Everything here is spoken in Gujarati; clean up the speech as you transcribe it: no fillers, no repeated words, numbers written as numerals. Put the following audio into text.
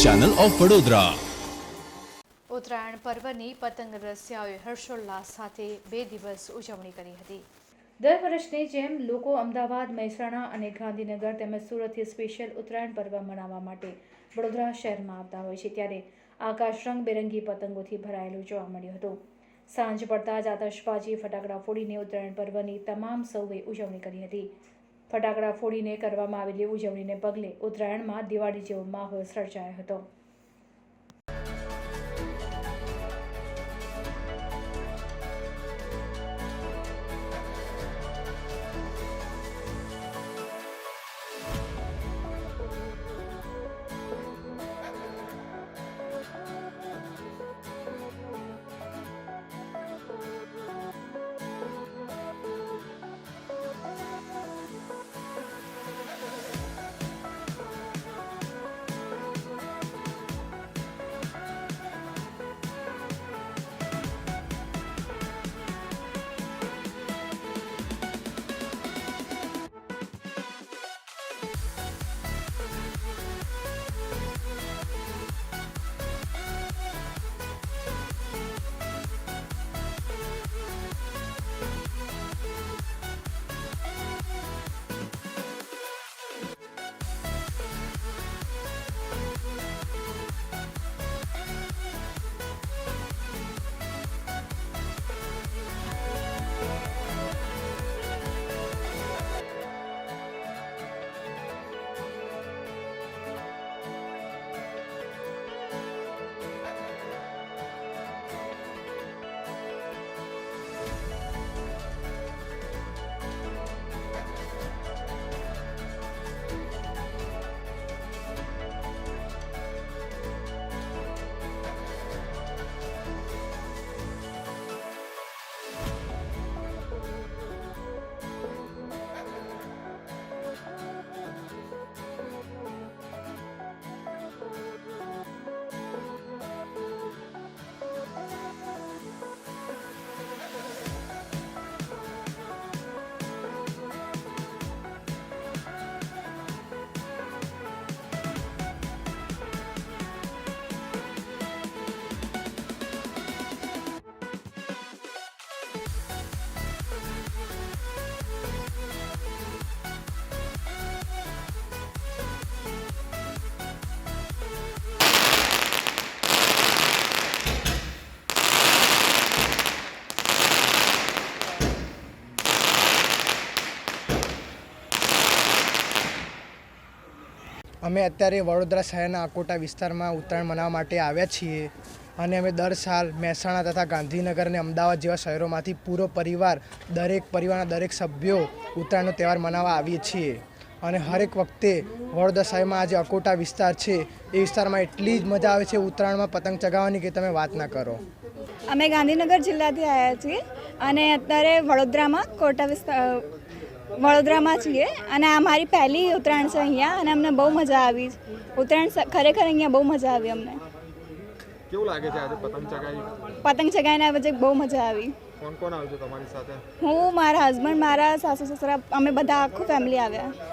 Channel of Vadodara. ઉત્તરાયણ પર્વની પતંગ રસિયાઓએ હર્ષોલ્લાસ સાથે 2 દિવસ ઉજવણી કરી હતી। દર વર્ષની જેમ લોકો અમદાવાદ, મહેસાણા અને ગાંધીનગર તેમજ સુરતથી સ્પેશિયલ ઉત્તરાયણ પર્વ મનાવવા માટે વડોદરા શહેરમાં આવતા હોય છે, ત્યારે આકાશ રંગબેરંગી પતંગોથી ભરાયેલું જોવા મળ્યું હતું। સાંજ પડતા જ આતશબાજી, ફટાકડા ફોડીને ઉત્તરાયણ પર્વની તમામ સૌએ ઉજવણી કરી હતી। ફટાકડા ફોડીને કરવામાં આવેલી ઉજવણીને પગલે ઉત્તરાયણમાં દિવાળી જેવો માહોલ સર્જાયો હતો। અમે અત્યારે વડોદરા શહેરના અકોટા વિસ્તારમાં ઉત્તરાયણ મનાવવા માટે આવ્યા છીએ અને અમે દર સાલ મહેસાણા તથા ગાંધીનગર અને અમદાવાદ જેવા શહેરોમાંથી પૂરો પરિવાર, દરેક પરિવારના દરેક સભ્યો ઉત્તરાયણનો તહેવાર મનાવવા આવીએ છીએ અને હરેક વખતે વડોદરા શહેરમાં આ જે અકોટા વિસ્તાર છે એ વિસ્તારમાં એટલી જ મજા આવે છે ઉત્તરાયણમાં પતંગ ચગાવવાની કે તમે વાત ના કરો। અમે ગાંધીનગર જિલ્લાથી આવ્યા છીએ અને અત્યારે વડોદરામાં વડોદરામાં છીએ અને આ મારી પહેલી ઉત્તરાયણ છે અહીંયા અને અમને બહુ મજા આવી। ઉત્તરાયણ ખરેખર અહીંયા બહુ મજા આવી અમને। કેવું લાગે છે આજે પતંગ ચગાવી? પતંગ ચગાવીને આ વચ્ચે બહુ મજા આવી। કોણ કોણ આવશે તમારી સાથે? હું, મારા હસબન્ડ, મારા સાસુ સસરા, અમે બધા આખું ફેમિલી આવ્યા।